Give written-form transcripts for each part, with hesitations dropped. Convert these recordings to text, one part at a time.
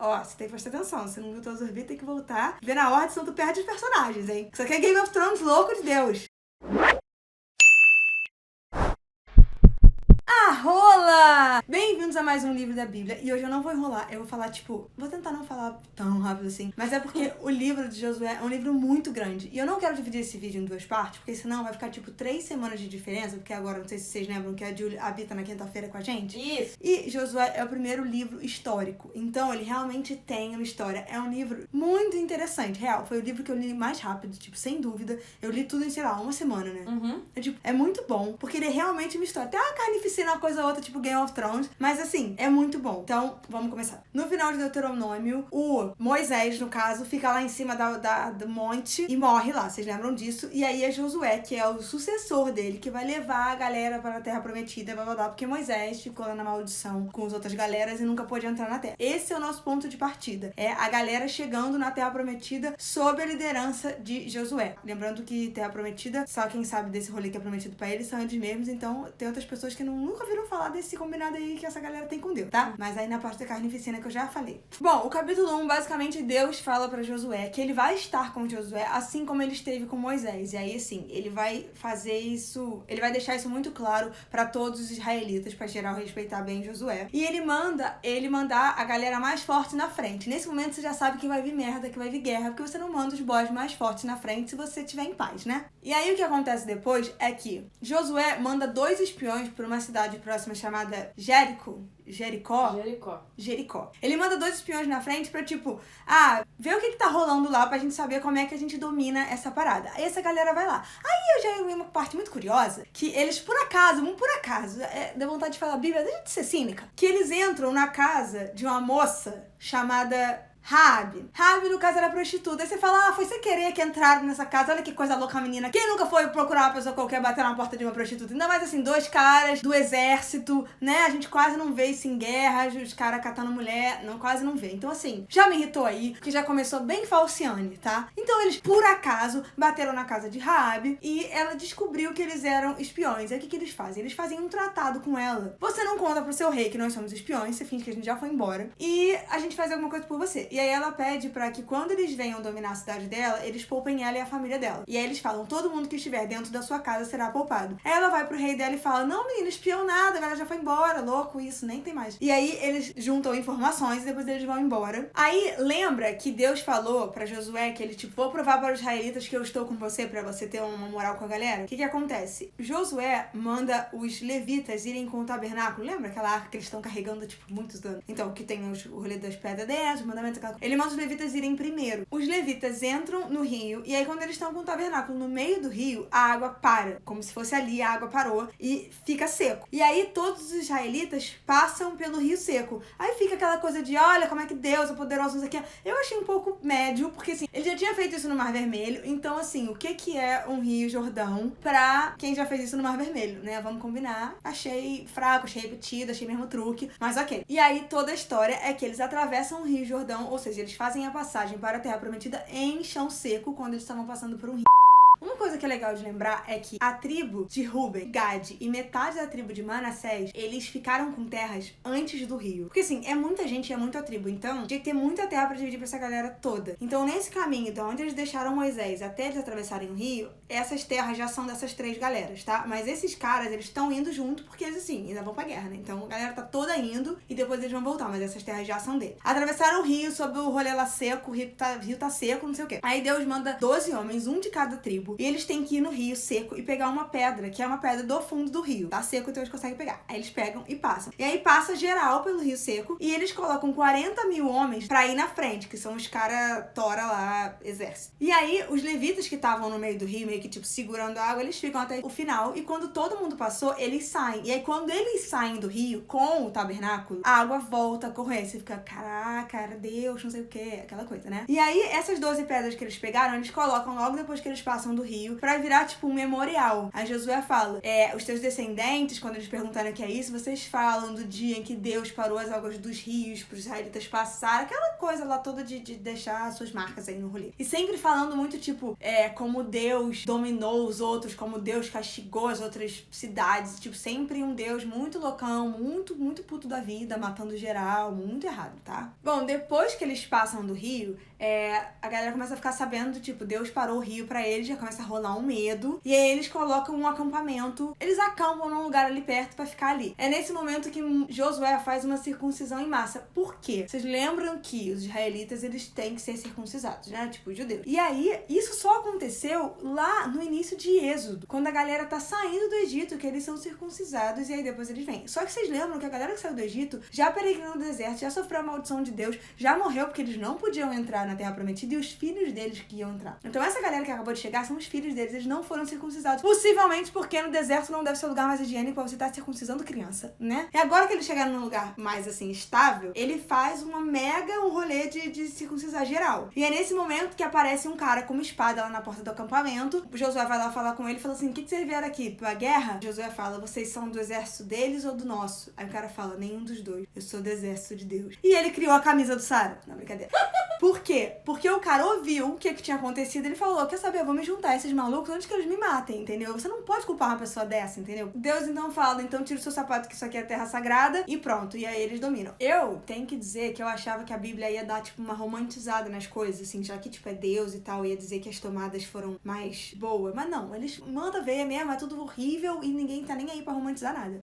Ó, você tem que prestar atenção. Se não viu todos os vídeos, tem que voltar. Ver na ordem, senão tu perde os personagens, hein? Isso aqui é Game of Thrones, louco de Deus. Rola! Bem-vindos a mais um livro da Bíblia. E hoje eu não vou enrolar, eu vou falar, vou tentar não falar tão rápido assim. Mas é porque o livro de Josué é um livro muito grande. E eu não quero dividir esse vídeo em duas partes, porque senão vai ficar 3 semanas de diferença. Porque agora, não sei se vocês lembram que a Julie habita na quinta-feira com a gente. Isso. E Josué é o primeiro livro histórico. Então ele realmente tem uma história. É um livro muito interessante, real. Foi o livro que eu li mais rápido, sem dúvida. Eu li tudo em, sei lá, uma semana, né? Uhum. É muito bom, porque ele é realmente uma história. Tem uma carnificina, uma coisa ou outra, tipo Game of Thrones, mas assim, é muito bom. Então, vamos começar. No final de Deuteronômio, o Moisés, no caso, fica lá em cima do monte e morre lá, vocês lembram disso? E aí é Josué, que é o sucessor dele, que vai levar a galera para a Terra Prometida, blá blá blá, porque Moisés ficou lá na maldição com as outras galeras e nunca pôde entrar na Terra. Esse é o nosso ponto de partida. É a galera chegando na Terra Prometida sob a liderança de Josué. Lembrando que Terra Prometida, só quem sabe desse rolê que é prometido pra eles são eles mesmos, então tem outras pessoas que nunca viram falar desse combinado aí que essa galera tem com Deus, tá? Mas aí na parte da carnificina que eu já falei. Bom, o capítulo 1, basicamente, Deus fala pra Josué que ele vai estar com Josué assim como ele esteve com Moisés. E aí, assim, ele vai fazer isso, ele vai deixar isso muito claro pra todos os israelitas, pra geral respeitar bem Josué. E ele mandar a galera mais forte na frente. Nesse momento você já sabe que vai vir merda, que vai vir guerra, porque você não manda os boys mais fortes na frente se você estiver em paz, né? E aí o que acontece depois é que Josué manda 2 espiões pra uma cidade próxima chamada Jericó. Ele manda 2 espiões na frente pra ver o que tá rolando lá pra gente saber como é que a gente domina essa parada. Aí essa galera vai lá. Aí eu já vi uma parte muito curiosa, que eles por acaso, deu vontade de falar Bíblia, deixa de ser cínica, que eles entram na casa de uma moça chamada Raabe, no caso, era prostituta. Aí você fala, foi sem querer que entraram nessa casa. Olha que coisa louca, menina. Quem nunca foi procurar uma pessoa qualquer bater na porta de uma prostituta? Ainda mais assim, 2 caras do exército, né? A gente quase não vê isso em guerra, os caras catando mulher, quase não vê. Então assim, já me irritou aí, porque já começou bem falciane, tá? Então eles, por acaso, bateram na casa de Raabe e ela descobriu que eles eram espiões. Aí o que eles fazem? Eles fazem um tratado com ela. Você não conta pro seu rei que nós somos espiões, você finge que a gente já foi embora. E a gente faz alguma coisa por você. E aí ela pede pra que quando eles venham dominar a cidade dela, eles poupem ela e a família dela. E aí eles falam, todo mundo que estiver dentro da sua casa será poupado. Aí ela vai pro rei dela e fala, não, menina, espião nada, a galera já foi embora, louco isso, nem tem mais. E aí eles juntam informações e depois eles vão embora. Aí lembra que Deus falou pra Josué que ele, vou provar para os israelitas que eu estou com você pra você ter uma moral com a galera? O que acontece? Josué manda os levitas irem com o tabernáculo. Lembra aquela arca que eles estão carregando, muitos anos? Então, que tem o rolê das pedras dentro, os mandamentos, aquela... Ele manda os levitas irem primeiro. Os levitas entram no rio e aí quando eles estão com o tabernáculo no meio do rio, a água para. Como se fosse ali, a água parou e fica seco. E aí todos os israelitas passam pelo rio seco. Aí fica aquela coisa de, olha como é que Deus é poderoso, isso aqui. Eu achei um pouco médio, porque assim, ele já tinha feito isso no Mar Vermelho, então assim, o que é um rio Jordão pra quem já fez isso no Mar Vermelho, né? Vamos combinar. Achei fraco, achei repetido, achei mesmo truque, mas ok. E aí toda a história é que eles atravessam o rio Jordão, ou seja, eles fazem a passagem para a Terra Prometida em chão seco quando eles estavam passando por um rio. Uma coisa que é legal de lembrar é que a tribo de Ruben, Gad e metade da tribo de Manassés, eles ficaram com terras antes do rio. Porque assim, é muita gente e é muita tribo, então tinha que ter muita terra pra dividir pra essa galera toda. Então nesse caminho de onde eles deixaram Moisés até eles atravessarem o rio, essas terras já são dessas 3 galeras, tá? Mas esses caras, eles estão indo junto porque eles assim, ainda vão pra guerra, né? Então a galera tá toda indo e depois eles vão voltar, mas essas terras já são deles. Atravessaram o rio sob o rolê lá seco, o rio tá seco, não sei o quê. Aí Deus manda 12 homens, um de cada tribo, e eles têm que ir no rio seco e pegar uma pedra, que é uma pedra do fundo do rio. Tá seco, então eles conseguem pegar. Aí eles pegam e passam. E aí passa geral pelo rio seco e eles colocam 40 mil homens pra ir na frente, que são os caras tora lá, exército. E aí os levitas que estavam no meio do rio, meio que segurando a água, eles ficam até o final e quando todo mundo passou, eles saem. E aí quando eles saem do rio com o tabernáculo, a água volta a correr. Você fica, caraca, era Deus, não sei o que, aquela coisa, né? E aí essas 12 pedras que eles pegaram, eles colocam logo depois que eles passam do rio pra virar, tipo, um memorial. Aí Josué fala, os teus descendentes, quando eles perguntarem o que é isso, vocês falam do dia em que Deus parou as águas dos rios pros israelitas passarem, aquela coisa lá toda de deixar suas marcas aí no rolê. E sempre falando muito, tipo, como Deus dominou os outros, como Deus castigou as outras cidades, tipo, sempre um Deus muito loucão, muito, muito puto da vida, matando geral, muito errado, tá? Bom, depois que eles passam do rio, a galera começa a ficar sabendo, tipo, Deus parou o rio pra eles, já começa a rolar um medo, e aí eles colocam um acampamento, eles acampam num lugar ali perto pra ficar ali. É nesse momento que Josué faz uma circuncisão em massa. Por quê? Vocês lembram que os israelitas, eles têm que ser circuncisados, né? Tipo, os judeus. E aí, isso só aconteceu lá no início de Êxodo, quando a galera tá saindo do Egito, que eles são circuncisados, e aí depois eles vêm. Só que vocês lembram que a galera que saiu do Egito já peregrinou no deserto, já sofreu a maldição de Deus, já morreu porque eles não podiam entrar na Terra Prometida, e os filhos deles que iam entrar. Então essa galera que acabou de chegar são os filhos deles, eles não foram circuncisados. Possivelmente porque no deserto não deve ser o lugar mais higiênico pra você estar circuncisando criança, né? E agora que eles chegaram num lugar mais, assim, estável, ele faz um rolê de circuncisar geral. E é nesse momento que aparece um cara com uma espada lá na porta do acampamento. O Josué vai lá falar com ele e fala assim, o que vocês vieram aqui? Pra guerra? Josué fala, vocês são do exército deles ou do nosso? Aí o cara fala, nenhum dos dois. Eu sou do exército de Deus. E ele criou a camisa do Sara. Não, brincadeira. Por quê? Porque o cara ouviu o que tinha acontecido, ele falou, quer saber, eu vou me juntar a esses malucos antes que eles me matem, entendeu? Você não pode culpar uma pessoa dessa, entendeu? Deus então fala, então tira o seu sapato que isso aqui é terra sagrada e pronto, e aí eles dominam. Eu tenho que dizer que eu achava que a Bíblia ia dar, tipo, uma romantizada nas coisas, assim, já que, tipo, é Deus e tal, ia dizer que as tomadas foram mais boas, mas não, eles mandam ver mesmo, é tudo horrível e ninguém tá nem aí pra romantizar nada.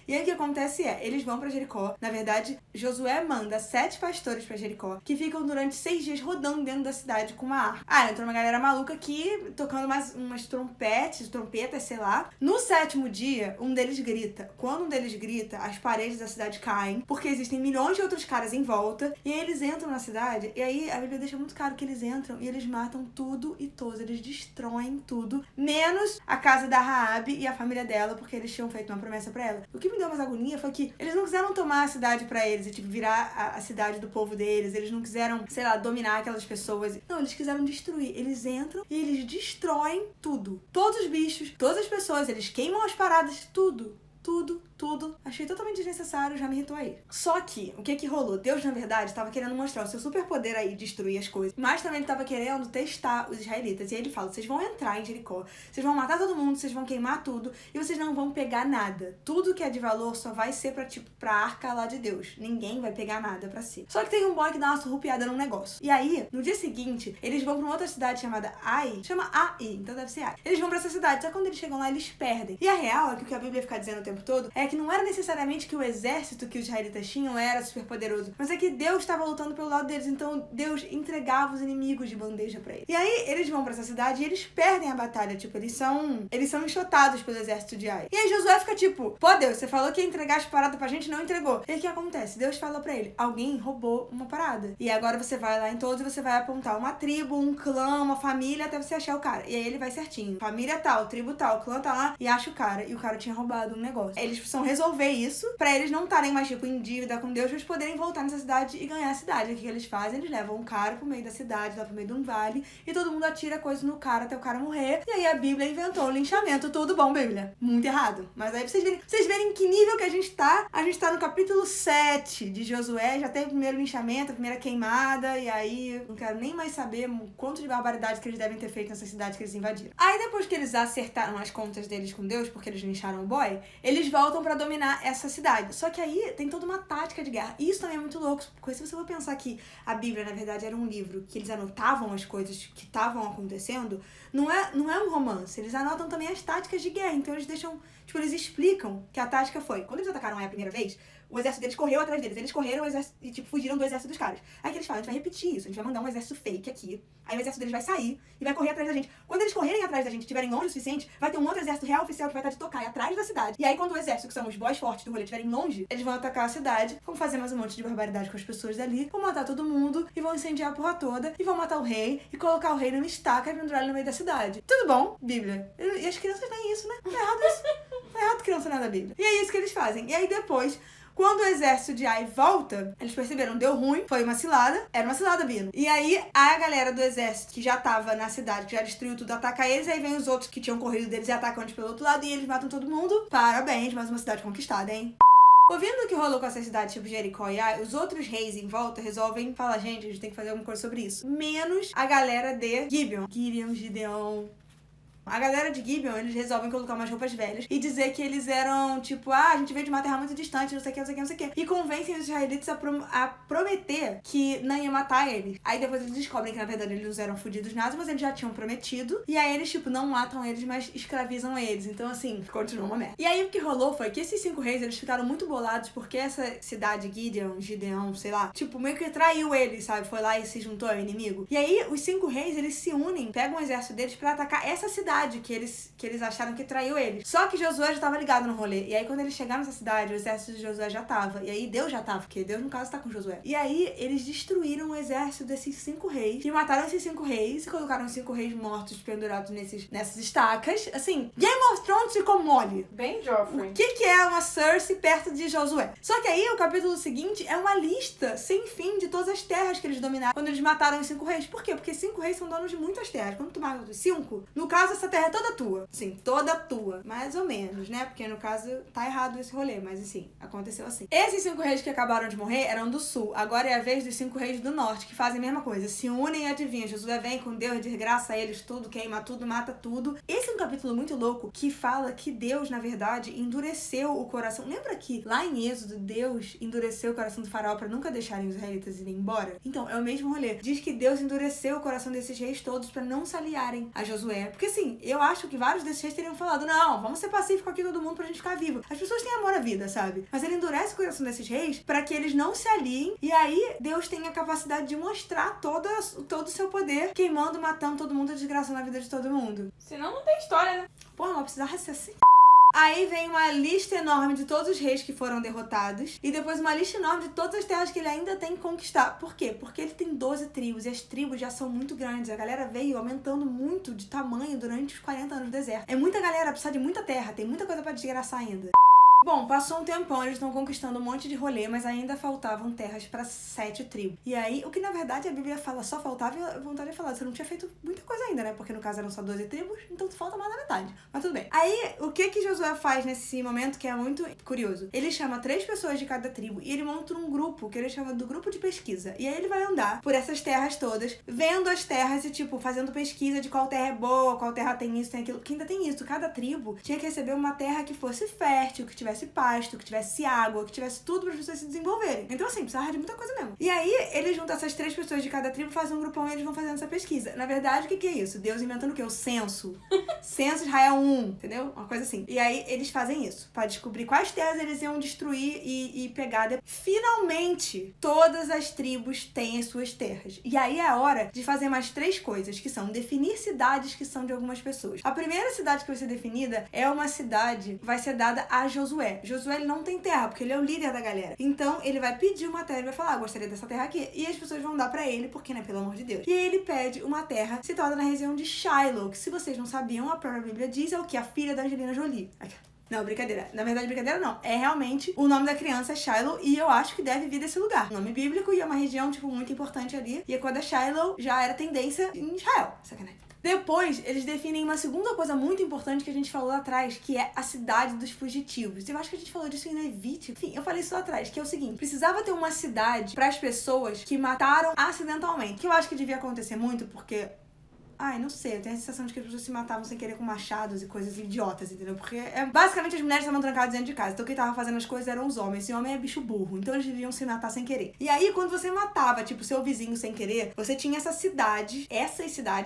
E aí o que acontece eles vão pra Jericó. Na verdade, Josué manda 7 pastores pra Jericó, que ficam durante 6 dias rodando dentro da cidade com uma arca. Entrou uma galera maluca aqui, tocando umas trompetas, sei lá. No 7º dia, um deles grita. Quando um deles grita, as paredes da cidade caem, porque existem milhões de outros caras em volta, e aí eles entram na cidade, e aí a Bíblia deixa muito claro que eles entram e eles matam tudo e todos, eles destroem tudo, menos a casa da Raabe e a família dela, porque eles tinham feito uma promessa pra ela. O que me deu mais agonia foi que eles não quiseram tomar a cidade pra eles e, tipo, virar a cidade do povo deles. Eles não quiseram, sei lá, dominar aquelas pessoas. Não, eles quiseram destruir. Eles entram e eles destroem tudo. Todos os bichos, todas as pessoas, eles queimam as paradas, tudo. Tudo. Achei totalmente desnecessário, já me irritou aí. Só que, o que rolou? Deus, na verdade, tava querendo mostrar o seu superpoder aí, destruir as coisas. Mas também ele tava querendo testar os israelitas. E aí ele fala, vocês vão entrar em Jericó, vocês vão matar todo mundo, vocês vão queimar tudo, e vocês não vão pegar nada. Tudo que é de valor só vai ser pra arca lá de Deus. Ninguém vai pegar nada pra si. Só que tem um boy que dá uma surrupiada num negócio. E aí, no dia seguinte, eles vão pra uma outra cidade chamada Ai. Chama Ai, então deve ser Ai. Eles vão pra essa cidade, só que quando eles chegam lá, eles perdem. E a real é que o que a Bíblia fica dizendo o tempo todo é que não era necessariamente que o exército que os israelitas tinham era super poderoso, mas é que Deus estava lutando pelo lado deles, então Deus entregava os inimigos de bandeja pra eles. E aí eles vão pra essa cidade e eles perdem a batalha, tipo, eles são enxotados pelo exército de Ai. E aí Josué fica tipo, pô Deus, você falou que ia entregar as paradas pra gente, não entregou. E aí o que acontece? Deus fala pra ele, alguém roubou uma parada. E agora você vai lá em todos e você vai apontar uma tribo, um clã, uma família, até você achar o cara. E aí ele vai certinho. Família tal, tribo tal, clã tá lá e acha o cara. E o cara tinha roubado um negócio. Eles precisam resolver isso pra eles não estarem mais, tipo, em dívida com Deus, mas poderem voltar nessa cidade e ganhar a cidade. O que eles fazem? Eles levam um cara pro meio da cidade, lá pro meio de um vale, e todo mundo atira coisa no cara até o cara morrer. E aí a Bíblia inventou o linchamento. Tudo bom, Bíblia? Muito errado. Mas aí pra vocês verem em que nível que a gente tá no capítulo 7 de Josué, já tem o primeiro linchamento, a primeira queimada, e aí não quero nem mais saber o quanto de barbaridade que eles devem ter feito nessa cidade que eles invadiram. Aí depois que eles acertaram as contas deles com Deus, porque eles lincharam o boy, eles voltam pra dominar essa cidade. Só que aí tem toda uma tática de guerra. E isso também é muito louco, porque se você for pensar que a Bíblia, na verdade, era um livro que eles anotavam as coisas que estavam acontecendo, não é um romance. Eles anotam também as táticas de guerra. Então eles deixam, tipo, eles explicam que a tática foi, quando eles atacaram a primeira vez, o exército deles correu atrás deles. Eles correram e, tipo, fugiram do exército dos caras. Aí que eles falam, a gente vai repetir isso. A gente vai mandar um exército fake aqui. Aí o exército deles vai sair e vai correr atrás da gente. Quando eles correrem atrás da gente e estiverem longe o suficiente, vai ter um outro exército real oficial que vai estar de tocaia atrás da cidade. E aí quando o exército, que são os boys fortes do rolê, estiverem longe, eles vão atacar a cidade, vão fazer mais um monte de barbaridade com as pessoas dali, vão matar todo mundo e vão incendiar a porra toda e vão matar o rei e colocar o rei numa estaca e pendurar ele no meio da cidade. Tudo bom, Bíblia. E as crianças veem isso, né? Não é errado isso. Não é errado criança nada da Bíblia. E é isso que eles fazem. E aí depois Quando o exército de Ai volta, eles perceberam, deu ruim, foi uma cilada. Era uma cilada, Bino. E aí, a galera do exército, que já tava na cidade, que já destruiu tudo, ataca eles. Aí vem os outros que tinham corrido deles e atacam eles pelo outro lado. E eles matam todo mundo. Parabéns, mais uma cidade conquistada, hein? Ouvindo o que rolou com essa cidade tipo Jericó e Ai, os outros reis em volta resolvem falar, gente, a gente tem que fazer alguma coisa sobre isso. Menos a galera de Gibeon. Gideon... A galera de Gibeon, eles resolvem colocar umas roupas velhas e dizer que eles eram, tipo, a gente veio de uma terra muito distante, não sei o que, não sei o que, não sei o que. E convencem os israelitas a prometer que não ia matar eles. Aí depois eles descobrem que, na verdade, eles não eram fudidos nada, mas eles já tinham prometido. E aí eles, tipo, não matam eles, mas escravizam eles. Então, assim, continua uma merda. E aí o que rolou foi que esses 5 reis, eles ficaram muito bolados porque essa cidade, Gideon, sei lá, tipo, meio que traiu eles, sabe? Foi lá e se juntou ao inimigo. E aí os 5 reis, eles se unem, pegam o exército deles pra atacar essa cidade que eles acharam que traiu eles. Só que Josué já tava ligado no rolê. E aí, quando eles chegaram nessa cidade, o exército de Josué já tava. E aí, Deus já tava, porque Deus, no caso, tá com Josué. E aí, eles destruíram o exército desses 5 reis. E mataram esses 5 reis. E colocaram os 5 reis mortos, pendurados nessas estacas. Assim, Game of Thrones ficou mole. Bem Joffrey. O que é uma Cersei perto de Josué? Só que aí, o capítulo seguinte é uma lista sem fim de todas as terras que eles dominaram quando eles mataram os 5 reis. Por quê? Porque 5 reis são donos de muitas terras. Quando tu mata os 5, no caso, essa terra é toda tua. Sim, toda tua. Mais ou menos, né? Porque no caso tá errado esse rolê, mas assim, aconteceu assim. Esses 5 reis que acabaram de morrer eram do sul. Agora é a vez dos 5 reis do norte, que fazem a mesma coisa. Se unem e adivinham. Josué vem com Deus, desgraça eles tudo, queima tudo, mata tudo. Esse é um capítulo muito louco que fala que Deus, na verdade, endureceu o coração. Lembra que lá em Êxodo, Deus endureceu o coração do faraó pra nunca deixarem os israelitas irem embora? Então, é o mesmo rolê. Diz que Deus endureceu o coração desses reis todos pra não se aliarem a Josué. Porque assim, eu acho que vários desses reis teriam falado, não, vamos ser pacíficos aqui todo mundo pra gente ficar vivo. As pessoas têm amor à vida, sabe? Mas ele endurece o coração desses reis pra que eles não se aliem e aí Deus tem a capacidade de mostrar todo o seu poder, queimando, matando todo mundo, desgraçando a vida de todo mundo. Senão não tem história, né? Porra, mas precisava ser assim. Aí vem uma lista enorme de todos os reis que foram derrotados. E depois uma lista enorme de todas as terras que ele ainda tem que conquistar. Por quê? Porque ele tem 12 tribos. E as tribos já são muito grandes. A galera veio aumentando muito de tamanho durante os 40 anos do deserto. É muita galera, precisa de muita terra. Tem muita coisa pra desgraçar ainda. Bom, passou um tempão, eles estão conquistando um monte de rolê, mas ainda faltavam terras pra 7 tribos. E aí, o que na verdade a Bíblia fala, só faltava, e a vontade de falar, você não tinha feito muita coisa ainda, né? Porque no caso eram só 12 tribos, então falta mais da metade. Mas tudo bem. Aí, o que Josué faz nesse momento, que é muito curioso? Ele chama 3 pessoas de cada tribo e ele monta um grupo, que ele chama do grupo de pesquisa. E aí ele vai andar por essas terras todas, vendo as terras e, tipo, fazendo pesquisa de qual terra é boa, qual terra tem isso, tem aquilo. Porque ainda tem isso, cada tribo tinha que receber uma terra que fosse fértil, que tivesse pasto, que tivesse água, que tivesse tudo para as pessoas se desenvolverem. Então, assim, precisava de muita coisa mesmo. E aí, ele junta essas 3 pessoas de cada tribo, fazem um grupão e eles vão fazendo essa pesquisa. Na verdade, o que é isso? Deus inventando o quê? O censo. Censo Israel 1, entendeu? Uma coisa assim. E aí, eles fazem isso, para descobrir quais terras eles iam destruir e pegar. Finalmente, todas as tribos têm as suas terras. E aí é a hora de fazer mais 3 coisas, que são definir cidades que são de algumas pessoas. A primeira cidade que vai ser definida é uma cidade que vai ser dada a Josué. Josué, ele não tem terra, porque ele é o líder da galera. Então, ele vai pedir uma terra, ele vai falar, gostaria dessa terra aqui. E as pessoas vão dar pra ele, porque, né, pelo amor de Deus. E ele pede uma terra situada na região de Shiloh, que se vocês não sabiam, a própria Bíblia diz, é o que? A filha da Angelina Jolie. Não, brincadeira. Na verdade, brincadeira não. É realmente o nome da criança é Shiloh e eu acho que deve vir desse lugar. Nome bíblico e é uma região, tipo, muito importante ali. E quando é Shiloh, já era tendência em Israel. Sacanagem. Depois, eles definem uma segunda coisa muito importante que a gente falou lá atrás, que é a cidade dos fugitivos. Eu acho que a gente falou disso em Levítico. Enfim, eu falei isso lá atrás, que é o seguinte. Precisava ter uma cidade para as pessoas que mataram acidentalmente. Que eu acho que devia acontecer muito, porque... Ai, não sei, eu tenho a sensação de que as pessoas se matavam sem querer com machados e coisas idiotas, entendeu? Porque basicamente as mulheres estavam trancadas dentro de casa, então quem tava fazendo as coisas eram os homens. Esse homem é bicho burro, então eles deviam se matar sem querer. E aí, quando você matava, tipo, seu vizinho sem querer, você tinha essas cidades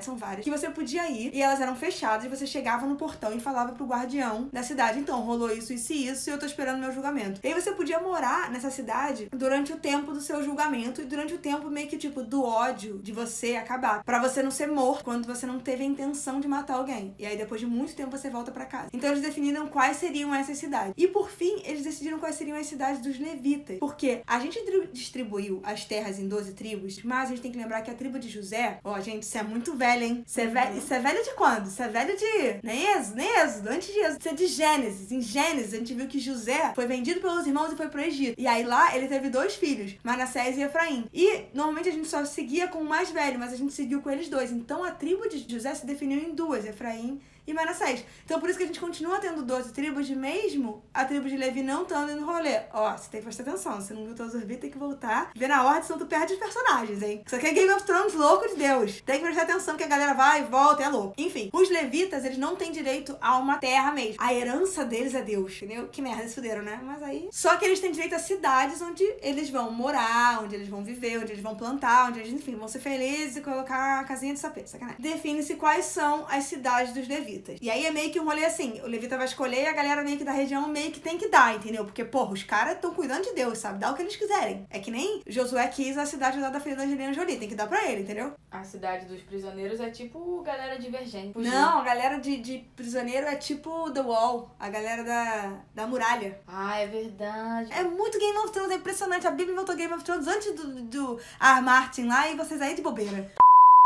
são várias, que você podia ir e elas eram fechadas e você chegava no portão e falava pro guardião da cidade, então, rolou isso e eu tô esperando meu julgamento. E aí você podia morar nessa cidade durante o tempo do seu julgamento e durante o tempo meio que, tipo, do ódio de você acabar, pra você não ser morto quando quando você não teve a intenção de matar alguém. E aí, depois de muito tempo, você volta pra casa. Então, eles definiram quais seriam essas cidades. E, por fim, eles decidiram quais seriam as cidades dos levitas. Porque a gente distribuiu as terras em 12 tribos, mas a gente tem que lembrar que a tribo de José... Ó, gente, isso é muito velho, hein? Isso é velho de quando? Isso é velho de... Nem Êxodo, antes de Êxodo. Isso é de Gênesis. Em Gênesis, a gente viu que José foi vendido pelos irmãos e foi pro Egito. E aí, lá, ele teve 2 filhos, Manassés e Efraim. E, normalmente, a gente só seguia com o mais velho, mas a gente seguiu com eles 2. Então, a tribo de José se definiu em 2, Efraim e Manassés. Então, por isso que a gente continua tendo 12 tribos, mesmo a tribo de Levi não estando no rolê. Ó, você tem que prestar atenção. Se não viu todos os vídeos, tem que voltar. Ver na ordem, senão tu perde os personagens, hein? Isso aqui é Game of Thrones, louco de Deus. Tem que prestar atenção que a galera vai e volta, é louco. Enfim, os levitas, eles não têm direito a uma terra mesmo. A herança deles é Deus, entendeu? Que merda, eles fuderam, né? Mas aí... Só que eles têm direito a cidades onde eles vão morar, onde eles vão viver, onde eles vão plantar, onde eles, enfim, vão ser felizes e colocar a casinha de sapê, sacanagem. Define-se quais são as cidades dos levitas. E aí é meio que um rolê assim, o levita vai escolher e a galera meio que da região meio que tem que dar, entendeu? Porque, porra, os caras estão cuidando de Deus, sabe? Dá o que eles quiserem. É que nem Josué quis a cidade lá da filha da Angelina Jolie, tem que dar pra ele, entendeu? A cidade dos prisioneiros é tipo galera divergente. Não, a galera de prisioneiro é tipo The Wall, a galera da muralha. Ah, é verdade. É muito Game of Thrones, é impressionante. A Bíblia inventou Game of Thrones antes do R. Martin lá e vocês aí de bobeira.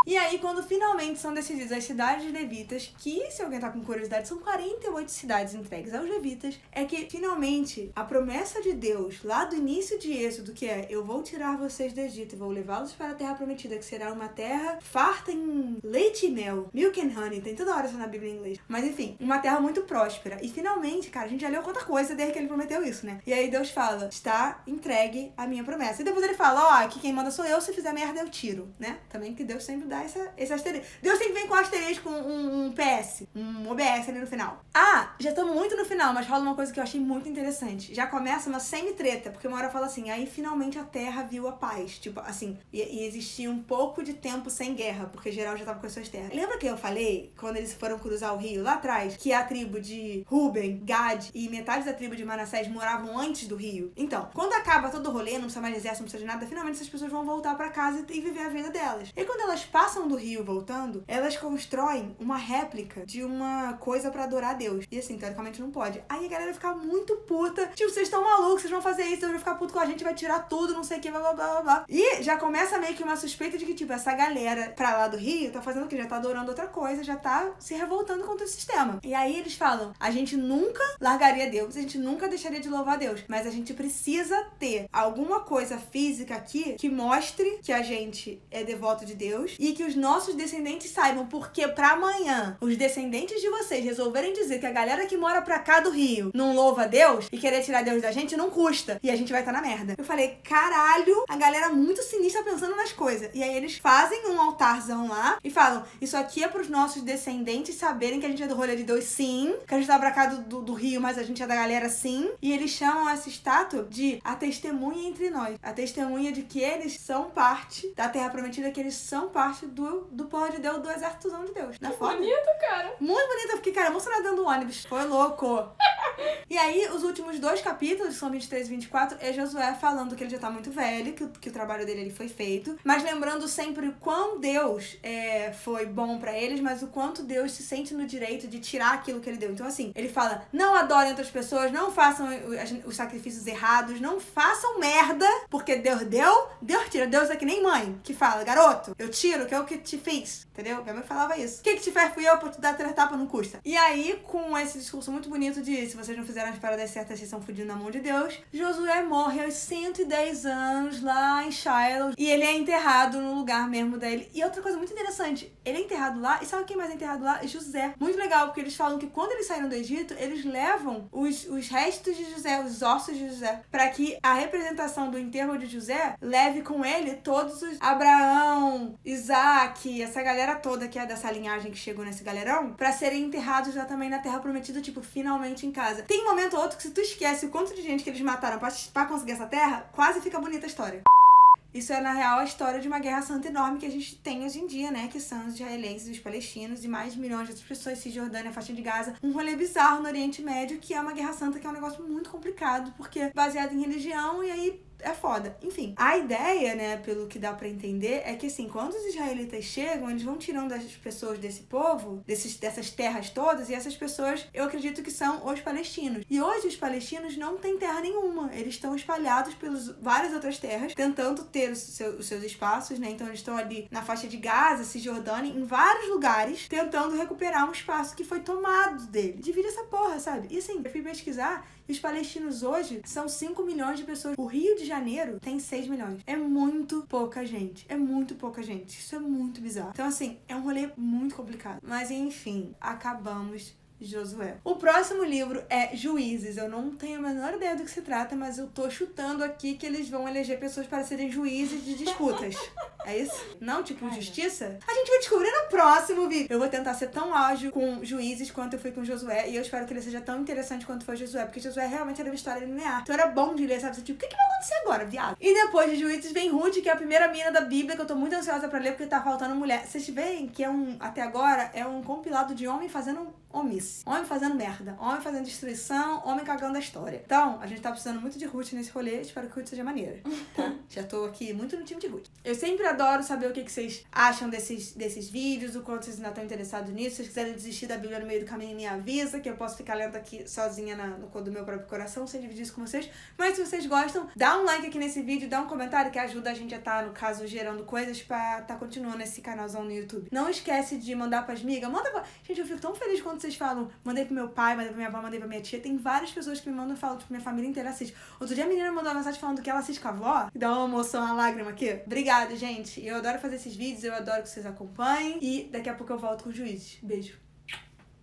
E aí, quando finalmente são decididas as cidades levitas, que, se alguém tá com curiosidade, são 48 cidades entregues aos levitas, é que, finalmente, a promessa de Deus, lá do início de Êxodo, que é, eu vou tirar vocês do Egito e vou levá-los para a terra prometida, que será uma terra farta em leite e mel, milk and honey, tem toda hora isso na Bíblia em inglês. Mas, enfim, uma terra muito próspera. E, finalmente, cara, a gente já leu quanta coisa desde que ele prometeu isso, né? E aí Deus fala, está entregue a minha promessa. E depois ele fala, ó, que quem manda sou eu, se fizer merda eu tiro, né? Também que Deus sempre dá esse asterisco. Deus sempre vem com asterisco, um PS, um OBS ali no final. Ah, já estamos muito no final, mas rola uma coisa que eu achei muito interessante. Já começa uma semi-treta, porque uma hora fala assim, aí finalmente a terra viu a paz. Tipo, assim, e existia um pouco de tempo sem guerra, porque geral já tava com as suas terras. Lembra que eu falei, quando eles foram cruzar o rio lá atrás, que a tribo de Ruben, Gad e metade da tribo de Manassés moravam antes do rio? Então, quando acaba todo o rolê, não precisa mais de exército, não precisa de nada, finalmente essas pessoas vão voltar pra casa e viver a vida delas. E quando elas passam do rio voltando, elas constroem uma réplica de uma coisa pra adorar a Deus. E assim, teoricamente não pode. Aí a galera fica muito puta. Tipo, vocês estão malucos, vocês vão fazer isso, vocês vão ficar puto com a gente, vai tirar tudo, não sei o que, blá blá blá blá. E já começa meio que uma suspeita de que, tipo, essa galera pra lá do rio tá fazendo o quê? Já tá adorando outra coisa, já tá se revoltando contra o sistema. E aí eles falam, a gente nunca largaria Deus, a gente nunca deixaria de louvar Deus, mas a gente precisa ter alguma coisa física aqui que mostre que a gente é devoto de Deus e que os nossos descendentes saibam, porque pra amanhã os descendentes de vocês resolverem dizer que a galera que mora pra cá do Rio não louva Deus e querer tirar Deus da gente, não custa. E a gente vai estar na merda. Eu falei, caralho, a galera muito sinistra pensando nas coisas. E aí eles fazem um altarzão lá e falam, isso aqui é pros nossos descendentes saberem que a gente é do rolê de Deus, sim, que a gente tá pra cá do Rio, mas a gente é da galera, sim. E eles chamam essa estátua de a testemunha entre nós. A testemunha de que eles são parte da Terra Prometida, que eles são parte do povo de Deus, do exércitozão de Deus. Não é foda? Bonito, cara. Muito bonito. Eu fiquei, cara, emocionada dentro do ônibus. Foi louco. E aí, os últimos 2 capítulos, são 23 e 24, é Josué falando que ele já tá muito velho, que o trabalho dele ali foi feito, mas lembrando sempre o quão Deus foi bom pra eles, mas o quanto Deus se sente no direito de tirar aquilo que ele deu. Então, assim, ele fala, não adorem outras pessoas, não façam os sacrifícios errados, não façam merda, porque Deus deu, Deus tira. Deus é que nem mãe, que fala, garoto, eu tiro, que é o que te fiz, entendeu? Minha mãe falava isso. O que te fez fui eu, pra te dar 3 tapas, não custa. E aí, com esse discurso muito bonito de se vocês não fizeram as paradas certas, vocês são fodidos na mão de Deus, Josué morre aos 110 anos lá em Shiloh e ele é enterrado no lugar mesmo dele. E outra coisa muito interessante, ele é enterrado lá, e sabe quem mais é enterrado lá? José. Muito legal, porque eles falam que quando eles saíram do Egito, eles levam os restos de José, os ossos de José, pra que a representação do enterro de José leve com ele todos os Abraão, Isaac, essa galera toda que é dessa linhagem que chegou nesse galerão, pra serem enterrados lá também na Terra Prometida, tipo, finalmente em casa. Tem um momento ou outro que se tu esquece o quanto de gente que eles mataram pra conseguir essa terra, quase fica bonita a história. Isso é, na real, a história de uma guerra santa enorme que a gente tem hoje em dia, né? Que são os israelenses, os palestinos e mais de milhões de outras pessoas, Cisjordânia, faixa de Gaza. Um rolê bizarro no Oriente Médio, que é uma guerra santa, que é um negócio muito complicado, porque é baseado em religião, e aí é foda. Enfim, a ideia, né, pelo que dá pra entender, é que assim, quando os israelitas chegam, eles vão tirando as pessoas desse povo, dessas terras todas, e essas pessoas, eu acredito que são os palestinos. E hoje os palestinos não têm terra nenhuma. Eles estão espalhados pelas várias outras terras, tentando ter os seus espaços, né? Então eles estão ali na faixa de Gaza, Cisjordânia, em vários lugares, tentando recuperar um espaço que foi tomado dele. Divide essa porra, sabe? E assim, eu fui pesquisar, e os palestinos hoje são 5 milhões de pessoas. O Rio de Janeiro tem 6 milhões. É muito pouca gente. É muito pouca gente. Isso é muito bizarro. Então, assim, é um rolê muito complicado. Mas, enfim, acabamos Josué. O próximo livro é Juízes. Eu não tenho a menor ideia do que se trata, mas eu tô chutando aqui que eles vão eleger pessoas para serem juízes de disputas. É isso? Não? Tipo justiça? A gente vai descobrir no próximo vídeo. Eu vou tentar ser tão ágil com Juízes quanto eu fui com Josué, e eu espero que ele seja tão interessante quanto foi Josué, porque Josué realmente era uma história linear. Então era bom de ler, sabe? Você, tipo, o que vai acontecer agora, viado? E depois de Juízes vem Ruth, que é a primeira mina da Bíblia, que eu tô muito ansiosa pra ler, porque tá faltando mulher. Vocês veem que até agora, é um compilado de homem fazendo omisso. Homem fazendo merda. Homem fazendo destruição. Homem cagando a história. Então, a gente tá precisando muito de Ruth nesse rolê. Espero que Ruth seja maneira, tá? Já tô aqui muito no time de Ruth. Eu sempre adoro saber o que vocês acham desses vídeos, o quanto vocês ainda estão interessados nisso. Se vocês quiserem desistir da Bíblia no meio do caminho, me avisa, que eu posso ficar lendo aqui sozinha no cor do meu próprio coração, sem dividir isso com vocês. Mas se vocês gostam, dá um like aqui nesse vídeo, dá um comentário que ajuda a gente a estar, no caso, gerando coisas pra estar continuando esse canalzão no YouTube. Não esquece de mandar pras migas. Gente, eu fico tão feliz quando vocês falam, mandei pro meu pai, mandei pra minha avó, mandei pra minha tia. Tem várias pessoas que me mandam e falam, tipo, minha família inteira assiste. Outro dia a menina mandou uma mensagem falando que ela assiste com a avó, e dá uma emoção, uma lágrima aqui. Obrigada, gente. Eu adoro fazer esses vídeos, eu adoro que vocês acompanhem. E daqui a pouco eu volto com Juízes. Beijo.